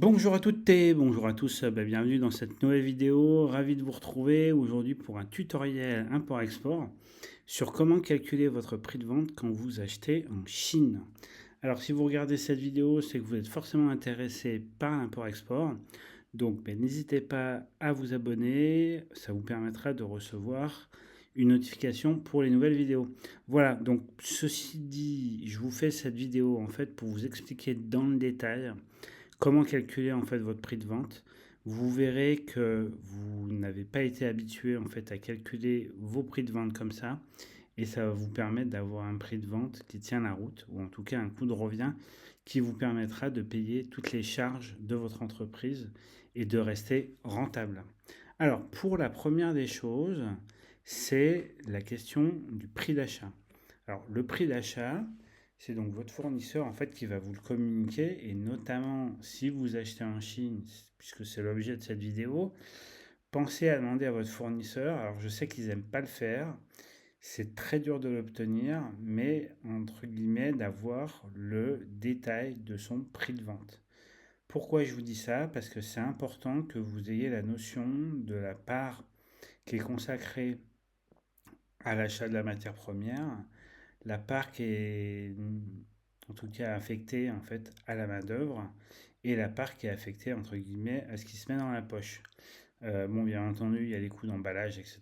Bonjour à toutes et bonjour à tous, bienvenue dans cette nouvelle vidéo. Ravi de vous retrouver aujourd'hui pour un tutoriel import-export sur comment calculer votre prix de vente quand vous achetez en Chine. Alors si vous regardez cette vidéo, c'est que vous êtes forcément intéressé par l'import-export. Donc n'hésitez pas à vous abonner, ça vous permettra de recevoir une notification pour les nouvelles vidéos. Voilà, donc ceci dit, je vous fais cette vidéo en fait pour vous expliquer dans le détail comment calculer en fait votre prix de vente. Vous verrez que vous n'avez pas été habitué en fait à calculer vos prix de vente comme ça et ça va vous permettre d'avoir un prix de vente qui tient la route ou en tout cas un coût de revient qui vous permettra de payer toutes les charges de votre entreprise et de rester rentable. Alors pour la première des choses, c'est la question du prix d'achat. Alors le prix d'achat, c'est donc votre fournisseur en fait qui va vous le communiquer et notamment si vous achetez en Chine, puisque c'est l'objet de cette vidéo, pensez à demander à votre fournisseur. Alors je sais qu'ils n'aiment pas le faire, c'est très dur de l'obtenir, mais entre guillemets d'avoir le détail de son prix de vente. Pourquoi je vous dis ça? Parce que c'est important que vous ayez la notion de la part qui est consacrée à l'achat de la matière première, la part qui est en tout cas affectée en fait à la main d'œuvre et la part qui est affectée entre guillemets à ce qui se met dans la poche. Bon, bien entendu, il y a les coûts d'emballage, etc.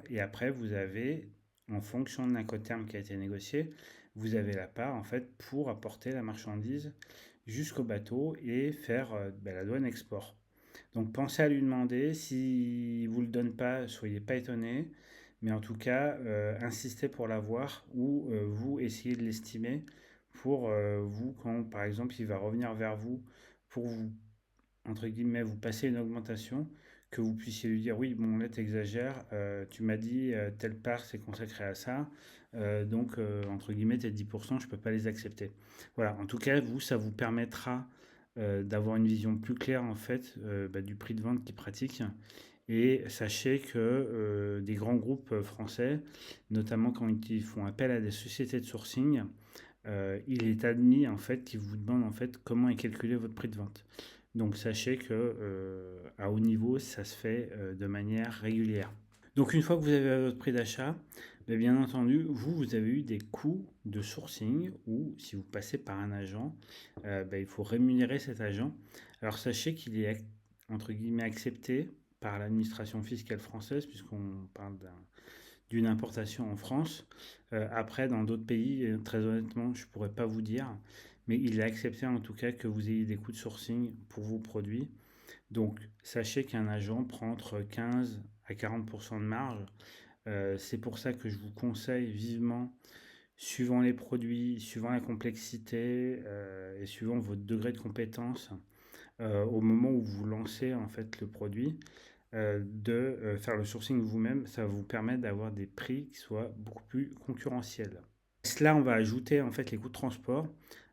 Et après, vous avez, en fonction de l'incoterm qui a été négocié, vous avez la part en fait pour apporter la marchandise jusqu'au bateau et faire la douane export. Donc pensez à lui demander, si vous ne le donne pas, soyez pas étonné, mais en tout cas, insistez pour l'avoir ou vous essayez de l'estimer pour vous quand par exemple il va revenir vers vous pour vous, entre guillemets, vous passer une augmentation, que vous puissiez lui dire oui, bon là t'exagères, tu m'as dit telle part c'est consacré à ça, donc entre guillemets tes 10% je peux pas les accepter. Voilà, en tout cas vous ça vous permettra d'avoir une vision plus claire en fait du prix de vente qu'ils pratiquent. Et sachez que des grands groupes français, notamment quand ils font appel à des sociétés de sourcing, il est admis en fait qu'ils vous demandent en fait comment est calculé votre prix de vente. Donc sachez que à haut niveau, ça se fait de manière régulière. Donc une fois que vous avez votre prix d'achat, bien entendu, vous avez eu des coûts de sourcing ou si vous passez par un agent, il faut rémunérer cet agent. Alors sachez qu'il est entre guillemets accepté par l'administration fiscale française puisqu'on parle d'une importation en France. Après, dans d'autres pays, très honnêtement, je ne pourrais pas vous dire, mais il est accepté en tout cas que vous ayez des coûts de sourcing pour vos produits. Donc, sachez qu'un agent prend entre 15 à 40% de marge. C'est pour ça que je vous conseille vivement, suivant les produits, suivant la complexité et suivant votre degré de compétence, au moment où vous lancez en fait le produit, de faire le sourcing vous-même, ça va vous permettre d'avoir des prix qui soient beaucoup plus concurrentiels. À cela, on va ajouter en fait les coûts de transport.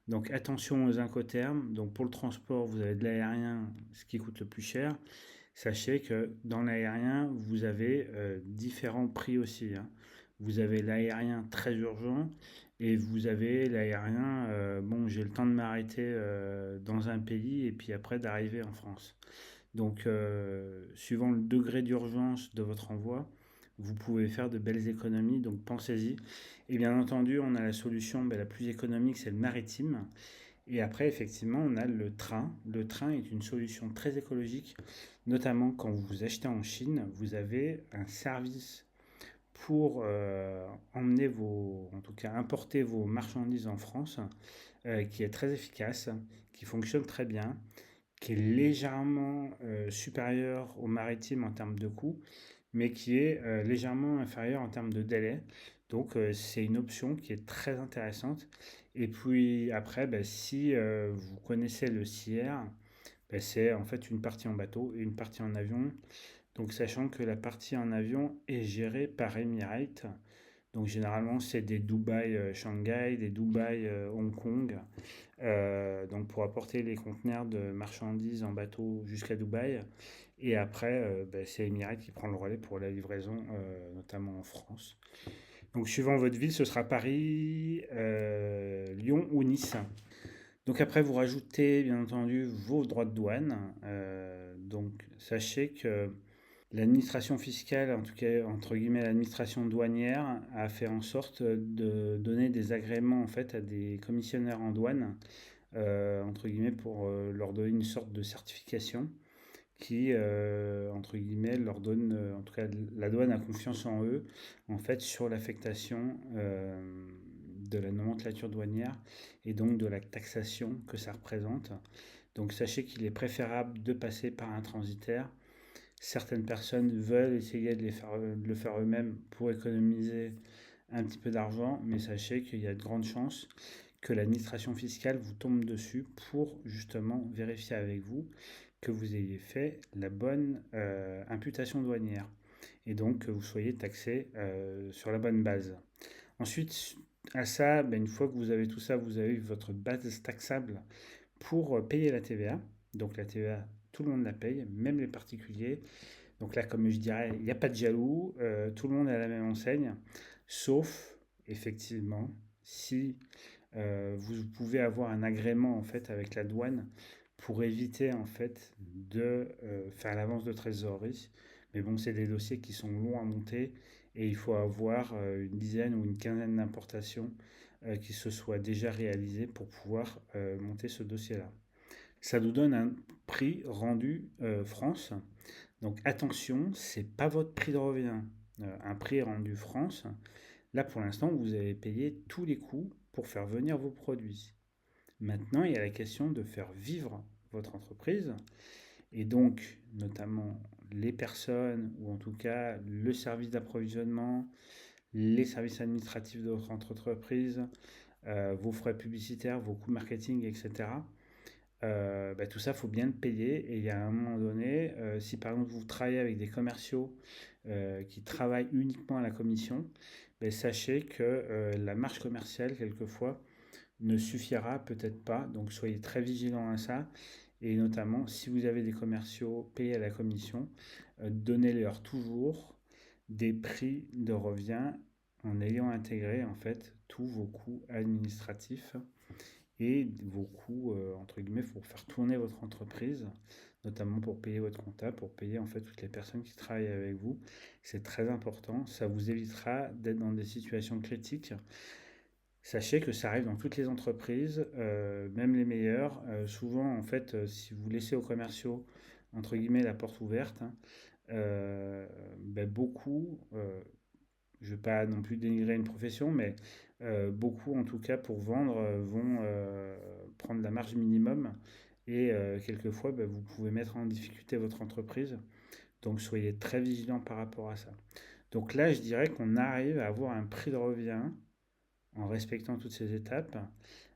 Donc attention aux incoterms. Donc pour le transport, vous avez de l'aérien, ce qui coûte le plus cher. Sachez que dans l'aérien, vous avez différents prix aussi, hein. Vous avez l'aérien très urgent et vous avez l'aérien, bon, j'ai le temps de m'arrêter dans un pays et puis après d'arriver en France. Donc, suivant le degré d'urgence de votre envoi, vous pouvez faire de belles économies, donc pensez-y. Et bien entendu, on a la solution la plus économique, c'est le maritime. Et après, effectivement, on a le train. Le train est une solution très écologique, notamment quand vous achetez en Chine, vous avez un service pour emmener vos, en tout cas importer vos marchandises en France, qui est très efficace, qui fonctionne très bien, qui est légèrement supérieur au maritime en termes de coût, mais qui est légèrement inférieur en termes de délai. Donc c'est une option qui est très intéressante. Et puis après, si vous connaissez le CIR, c'est en fait une partie en bateau et une partie en avion. Donc sachant que la partie en avion est gérée par Emirates, donc généralement, c'est des Dubaï-Shanghai, des Dubaï-Hong Kong. Donc pour apporter les conteneurs de marchandises en bateau jusqu'à Dubaï. Et après, c'est Emirates qui prend le relais pour la livraison, notamment en France. Donc suivant votre ville, ce sera Paris, Lyon ou Nice. Donc après, vous rajoutez bien entendu vos droits de douane. Donc sachez que l'administration fiscale, en tout cas entre guillemets l'administration douanière, a fait en sorte de donner des agréments en fait à des commissionnaires en douane, entre guillemets pour leur donner une sorte de certification qui, entre guillemets, leur donne, en tout cas la douane a confiance en eux, en fait, sur l'affectation de la nomenclature douanière et donc de la taxation que ça représente. Donc sachez qu'il est préférable de passer par un transitaire. Certaines personnes veulent essayer de le faire eux-mêmes pour économiser un petit peu d'argent, mais sachez qu'il y a de grandes chances que l'administration fiscale vous tombe dessus pour justement vérifier avec vous que vous ayez fait la bonne imputation douanière et donc que vous soyez taxé sur la bonne base. Ensuite, à ça, ben, une fois que vous avez tout ça, vous avez votre base taxable pour payer la TVA. Donc la TVA, tout le monde la paye, même les particuliers. Donc là, comme je dirais, il n'y a pas de jaloux, tout le monde a la même enseigne, sauf effectivement si vous pouvez avoir un agrément en fait avec la douane pour éviter en fait de faire l'avance de trésorerie. Mais bon, c'est des dossiers qui sont longs à monter et il faut avoir une dizaine ou une quinzaine d'importations qui se soient déjà réalisées pour pouvoir monter ce dossier-là. Ça nous donne un prix rendu France. Donc attention, c'est pas votre prix de revient. Un prix rendu France, là pour l'instant, vous avez payé tous les coûts pour faire venir vos produits. Maintenant, il y a la question de faire vivre votre entreprise et donc notamment les personnes ou en tout cas le service d'approvisionnement, les services administratifs de votre entreprise, vos frais publicitaires, vos coûts marketing, etc. Bah, tout ça, il faut bien le payer. Et il y a un moment donné, si par exemple vous travaillez avec des commerciaux qui travaillent uniquement à la commission, bah, sachez que la marge commerciale, quelquefois, ne suffira peut-être pas. Donc soyez très vigilants à ça. Et notamment, si vous avez des commerciaux payés à la commission, donnez-leur toujours des prix de revient en ayant intégré en fait tous vos coûts administratifs et vos coûts entre guillemets pour faire tourner votre entreprise, notamment pour payer votre comptable, pour payer en fait toutes les personnes qui travaillent avec vous. C'est très important, ça vous évitera d'être dans des situations critiques. Sachez que ça arrive dans toutes les entreprises, même les meilleures. Souvent, en fait, si vous laissez aux commerciaux, entre guillemets, la porte ouverte, hein, ben beaucoup, je ne vais pas non plus dénigrer une profession, mais beaucoup, en tout cas, pour vendre, vont prendre la marge minimum. Et quelquefois, ben, vous pouvez mettre en difficulté votre entreprise. Donc, soyez très vigilant par rapport à ça. Donc là, je dirais qu'on arrive à avoir un prix de revient en respectant toutes ces étapes,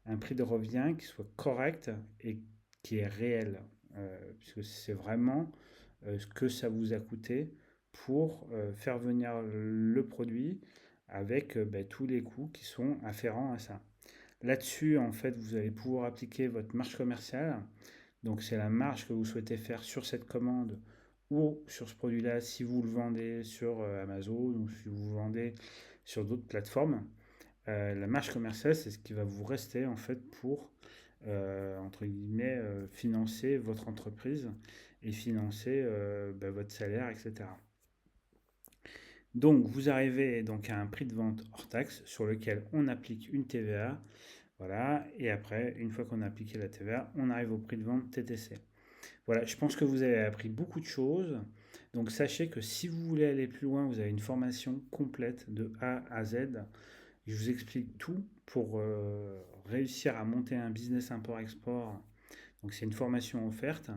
un prix de revient qui soit correct et qui est réel, puisque c'est vraiment ce que ça vous a coûté pour faire venir le produit avec ben, tous les coûts qui sont afférents à ça. Là-dessus, en fait, vous allez pouvoir appliquer votre marge commerciale. Donc, c'est la marge que vous souhaitez faire sur cette commande ou sur ce produit-là si vous le vendez sur Amazon ou si vous le vendez sur d'autres plateformes. La marge commerciale, c'est ce qui va vous rester en fait pour, entre guillemets, financer votre entreprise et financer bah, votre salaire, etc. Donc vous arrivez donc à un prix de vente hors taxe sur lequel on applique une TVA. Voilà, et après, une fois qu'on a appliqué la TVA, on arrive au prix de vente TTC. Voilà, je pense que vous avez appris beaucoup de choses. Donc sachez que si vous voulez aller plus loin, vous avez une formation complète de A à Z. Je vous explique tout pour réussir à monter un business import-export. Donc c'est une formation offerte.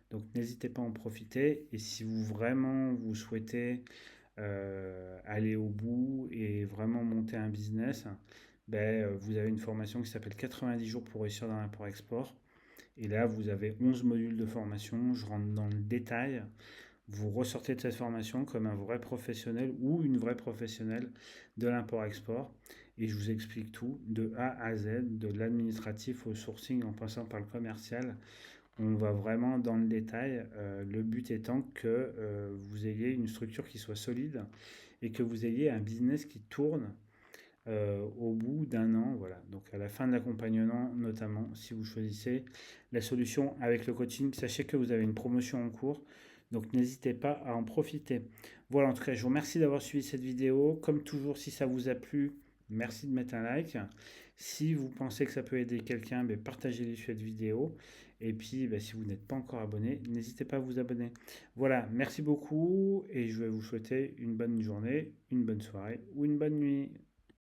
Donc n'hésitez pas à en profiter. Et si vous vraiment vous souhaitez aller au bout et vraiment monter un business, ben, vous avez une formation qui s'appelle 90 jours pour réussir dans l'import-export. Et là, vous avez 11 modules de formation. Je rentre dans le détail. Vous ressortez de cette formation comme un vrai professionnel ou une vraie professionnelle de l'import-export. Et je vous explique tout de A à Z, de l'administratif au sourcing en passant par le commercial. On va vraiment dans le détail. Le but étant que vous ayez une structure qui soit solide et que vous ayez un business qui tourne au bout d'un an. Voilà. Donc à la fin de l'accompagnement, notamment si vous choisissez la solution avec le coaching, sachez que vous avez une promotion en cours. Donc n'hésitez pas à en profiter. Voilà, en tout cas, je vous remercie d'avoir suivi cette vidéo. Comme toujours, si ça vous a plu, merci de mettre un like. Si vous pensez que ça peut aider quelqu'un, partagez-lui cette vidéo. Et puis, si vous n'êtes pas encore abonné, n'hésitez pas à vous abonner. Voilà, merci beaucoup et je vais vous souhaiter une bonne journée, une bonne soirée ou une bonne nuit.